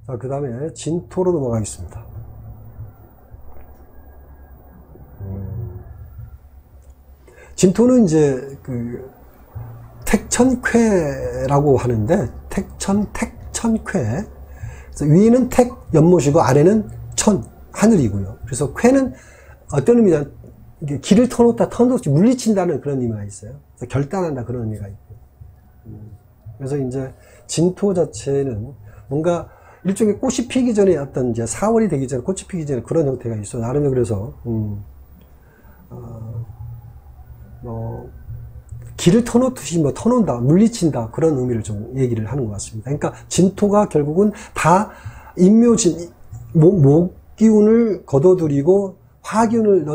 자, 그 다음에 진토로 넘어가겠습니다. 진토는 이제 그 택천쾌라고 하는데, 택천쾌. 그래서 위에는 택, 연못이고 아래는 천, 하늘이고요. 그래서 쾌는 어떤 의미냐, 길을 터놓다, 터놓지 물리친다는 그런 의미가 있어요. 그래서 결단한다 그런 의미가 있고. 그래서 이제 진토 자체는 뭔가 일종의 꽃이 피기 전에 어떤 이제 4월이 되기 전에 꽃이 피기 전에 그런 형태가 있어. 나름의 그래서 길을 터놓듯이 뭐 터놓는다, 물리친다 그런 의미를 좀 얘기를 하는 것 같습니다. 그러니까 진토가 결국은 다 인묘진 목기운을 걷어들이고 화기운을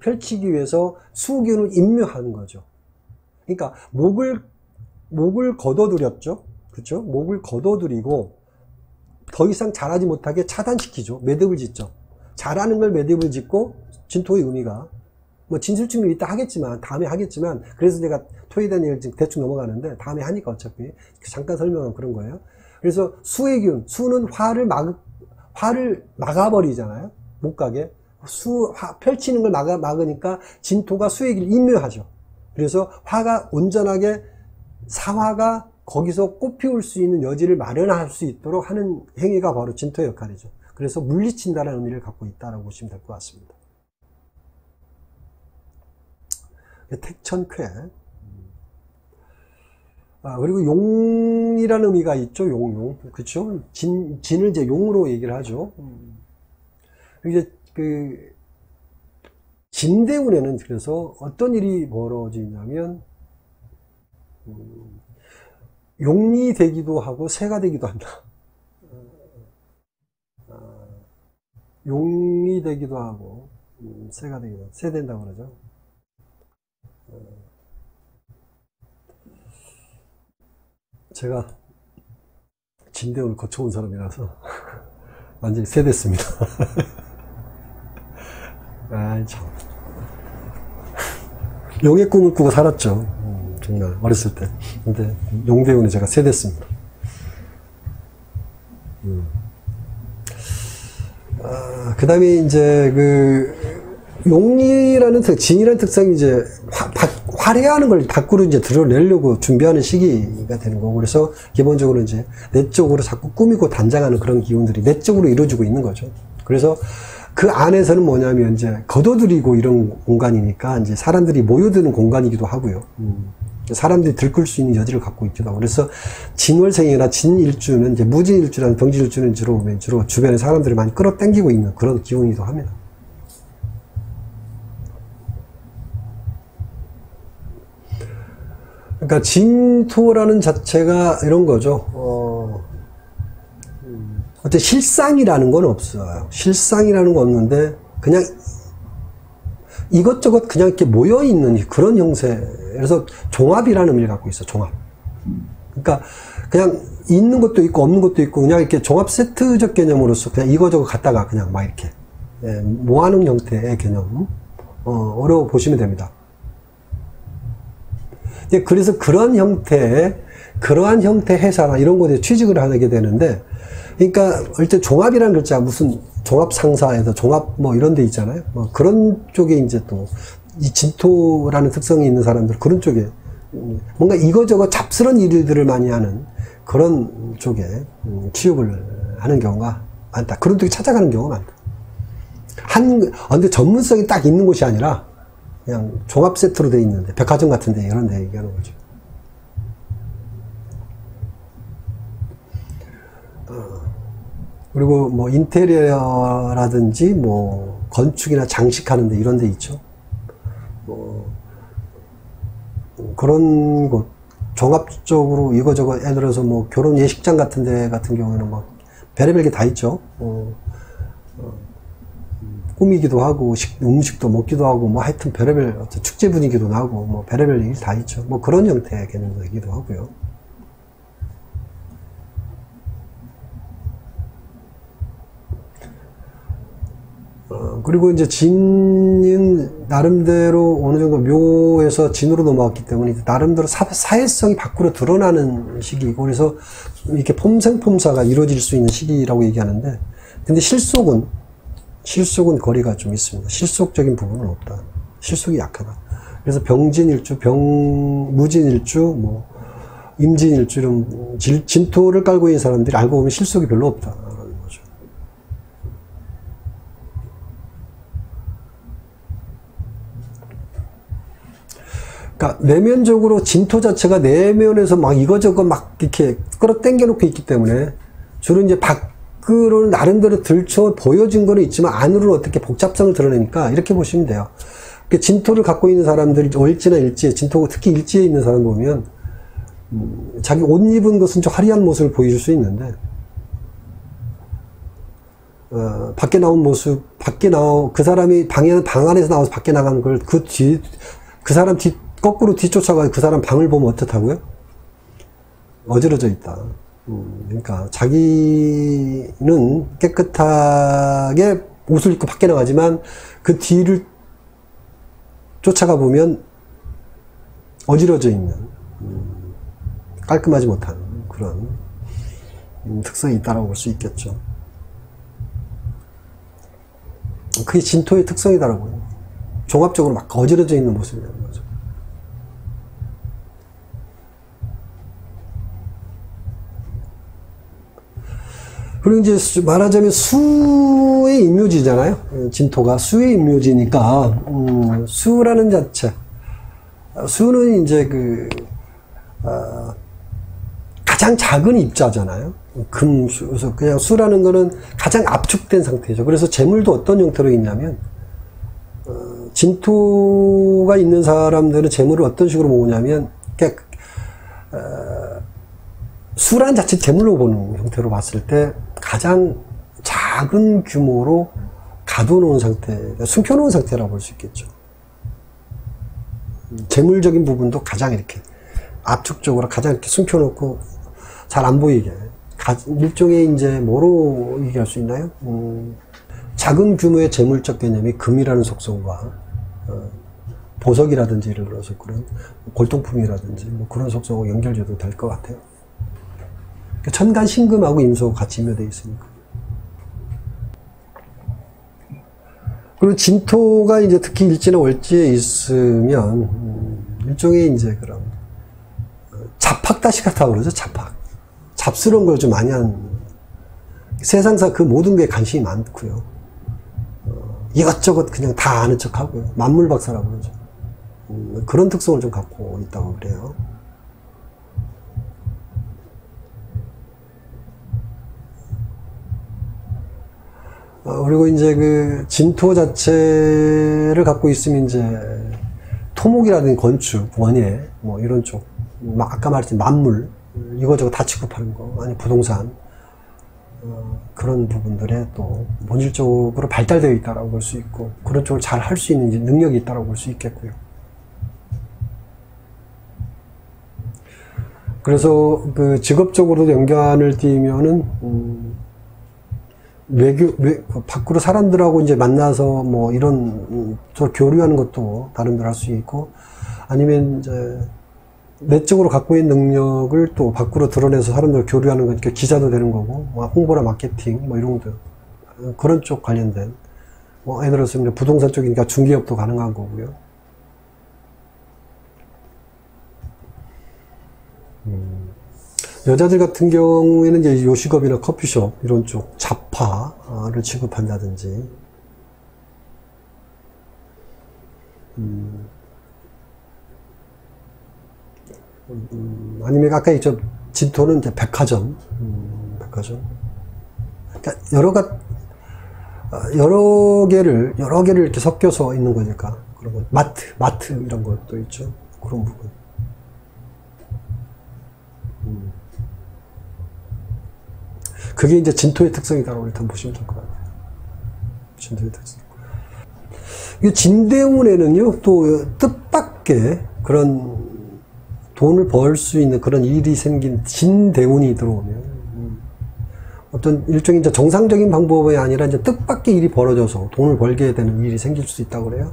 펼치기 위해서 수기운을 인묘하는 거죠. 그러니까 목을 걷어들였죠. 그렇죠? 목을 걷어들이고 더 이상 자라지 못하게 차단시키죠. 매듭을 짓죠. 자라는 걸 매듭을 짓고 진토의 의미가 뭐 진술증은 이따 하겠지만 다음에 하겠지만 그래서 내가 토에 대한 얘기를 대충 넘어가는데 다음에 하니까 어차피 잠깐 설명한 그런 거예요. 그래서 수의 기운, 수는 화를 막아버리잖아요. 못 가게. 펼치는 걸 막으니까 진토가 수의 길을 인묘하죠. 그래서 화가 온전하게 사화가 거기서 꽃 피울 수 있는 여지를 마련할 수 있도록 하는 행위가 바로 진토의 역할이죠. 그래서 물리친다는 의미를 갖고 있다고 보시면 될 것 같습니다. 택천쾌. 그리고 용이라는 의미가 있죠. 용. 그렇죠? 진을 이제 용으로 얘기를 하죠. 이제 그 진대운에는 그래서 어떤 일이 벌어지냐면 용이 되기도 하고 새가 되기도 한다. 용이 되기도 하고 새가 되기도 하고 새 된다고 그러죠. 제가 진대운을 거쳐온 사람이라서 완전히 새 됐습니다. 아이 참. 용의 꿈을 꾸고 살았죠. 정말 어렸을 때. 근데 용대운에 제가 새 됐습니다. 그 다음에 이제 용이라는 진이라는 특성이 이제 화려하는 걸 밖으로 이제 드러내려고 준비하는 시기가 되는 거고, 그래서 기본적으로 이제 내적으로 자꾸 꾸미고 단장하는 그런 기운들이 내적으로 이루어지고 있는 거죠. 그래서 그 안에서는 뭐냐면 이제 걷어들이고 이런 공간이니까 이제 사람들이 모여드는 공간이기도 하고요. 사람들이 들끓 수 있는 여지를 갖고 있기도 하고, 그래서 진월생이나 진일주는 이제 무진일주라는 병진일주는 주로 주변에 사람들을 많이 끌어당기고 있는 그런 기운이기도 합니다. 그러니까 진토라는 자체가 이런 거죠. 어때 실상이라는 건 없어요. 실상이라는 건 없는데 그냥 이것저것 그냥 이렇게 모여 있는 그런 형태. 그래서 종합이라는 의미를 갖고 있어. 종합. 그러니까 그냥 있는 것도 있고 없는 것도 있고 그냥 이렇게 종합 세트적 개념으로서 그냥 이거저거 갖다가 그냥 막 이렇게 모아놓은 형태의 개념으로 보시면 됩니다. 그래서 그러한 형태의 회사나 이런 곳에 취직을 하게 되는데, 그러니까 일단 종합이라는 글자 무슨 종합 상사에서 종합 뭐 이런 데 있잖아요. 뭐 그런 쪽에 이제 또 이 진토라는 특성이 있는 사람들 그런 쪽에 뭔가 이거저거 잡스러운 일들을 많이 하는 그런 쪽에 취업을 하는 경우가 많다. 그런 쪽에 찾아가는 경우가 많다. 근데 전문성이 딱 있는 곳이 아니라 그냥 종합 세트로 돼 있는데 백화점 같은 데 이런 데 얘기하는 거죠. 그리고 뭐 인테리어라든지 뭐 건축이나 장식하는 데 이런 데 있죠. 뭐 그런 곳 종합적으로 이거저거 예를 들어서 뭐 결혼 예식장 같은 데 같은 경우에는 막 별의별 게 다 있죠. 꾸미기도 하고 음식도 먹기도 하고 뭐 하여튼 별의별 축제 분위기도 나고 뭐 별의별 일 다 있죠. 뭐 그런 형태의 개념도 되기도 하고요. 그리고 이제 진은 나름대로 어느 정도 묘에서 진으로 넘어왔기 때문에 나름대로 사회성이 밖으로 드러나는 시기이고, 그래서 이렇게 폼생폼사가 이루어질 수 있는 시기라고 얘기하는데, 근데 실속은 거리가 좀 있습니다. 실속적인 부분은 없다. 실속이 약하다. 그래서 병진일주, 무진일주, 뭐 임진일주 이런 진토를 깔고 있는 사람들이 알고 보면 실속이 별로 없다. 그러니까 내면적으로 진토 자체가 내면에서 막 이거저거 막 이렇게 끌어당겨 놓고 있기 때문에 주로 이제 밖으로 나름대로 들춰 보여진 거는 있지만 안으로는 어떻게 복잡성을 드러내니까 이렇게 보시면 돼요. 그러니까 진토를 갖고 있는 사람들이 월지나 일지에, 진토 특히 일지에 있는 사람 보면 자기 옷 입은 것은 좀 화려한 모습을 보여줄 수 있는데 밖에 나온 모습, 그 사람이 방 안에서 나와서 밖에 나간 걸 그 사람 거꾸로 뒤쫓아가서 그 사람 방을 보면 어떻다고요? 어지러져 있다. 그러니까 자기는 깨끗하게 옷을 입고 밖에 나가지만 그 뒤를 쫓아가 보면 어지러져 있는, 깔끔하지 못한 그런 특성이 있다고 볼 수 있겠죠. 그게 진토의 특성이다라고요. 종합적으로 막 어지러져 있는 모습이라는 거죠. 그리고 이제 말하자면 수의 임묘지잖아요. 진토가 수의 임묘지니까 수라는 자체, 수는 이제 가장 작은 입자잖아요. 금수. 그래서 그냥 수라는 거는 가장 압축된 상태죠. 그래서 재물도 어떤 형태로 있냐면 진토가 있는 사람들은 재물을 어떤 식으로 모으냐면 수란 자체 재물로 보는 형태로 봤을 때 가장 작은 규모로 가둬놓은 상태, 숨겨놓은 상태라고 볼 수 있겠죠. 재물적인 부분도 가장 이렇게 압축적으로 가장 이렇게 숨겨놓고 잘 안 보이게. 일종의 이제 뭐로 얘기할 수 있나요? 작은 규모의 재물적 개념이 금이라는 속성과 보석이라든지 예를 들어서 그런 골동품이라든지 뭐 그런 속성하고 연결돼도 될 것 같아요. 천간 신금하고 임수하고 같이 임묘되어 있으니까. 그리고 진토가 이제 특히 일지나 월지에 있으면 일종의 이제 그런 잡학다시같다고 그러죠. 잡스러운 걸 좀 많이 하는, 세상사 그 모든 게 관심이 많고요. 이것저것 그냥 다 아는 척 하고요. 만물박사라고 그러죠. 그런 특성을 좀 갖고 있다고 그래요. 그리고 이제 그 진토 자체를 갖고 있으면 이제 토목이라든지 건축, 원예, 뭐 이런 쪽, 아까 말했던 만물, 이거저거 다 취급하는 거, 아니 부동산, 그런 부분들에 또 본질적으로 발달되어 있다고 볼 수 있고, 그런 쪽을 잘 할 수 있는 능력이 있다고 볼 수 있겠고요. 그래서 그 직업적으로도 연관을 띄면은 밖으로 사람들하고 이제 만나서 뭐 이런 교류하는 것도 나름대로 할 수 있고, 아니면 이제 내적으로 갖고 있는 능력을 또 밖으로 드러내서 사람들 교류하는 거, 그러니까 기자도 되는 거고, 홍보나 마케팅, 뭐 이런 것도, 그런 쪽 관련된, 예를 들어서 부동산 쪽이니까 중개업도 가능한 거고요. 여자들 같은 경우에는 이제 요식업이나 커피숍, 이런 쪽, 잡파를 취급한다든지, 아니면 아까 있죠. 진토는 이제 백화점. 그러니까 여러 개를 이렇게 섞여서 있는 거니까. 그리고 마트 이런 것도 있죠. 그런 부분. 그게 이제 진토의 특성이다라고 일단 보시면 될 것 같아요. 진토의 특성. 이 진대운에는요, 또 뜻밖의 그런 돈을 벌 수 있는 그런 일이 생긴 진대운이 들어오면, 어떤 일종의 이제 정상적인 방법이 아니라 이제 뜻밖의 일이 벌어져서 돈을 벌게 되는 일이 생길 수 있다고 그래요.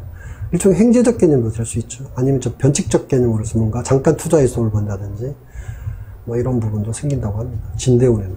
일종의 행제적 개념도 될 수 있죠. 아니면 저 변칙적 개념으로서 뭔가 잠깐 투자해서 돈을 번다든지 뭐 이런 부분도 생긴다고 합니다. 진대운에는.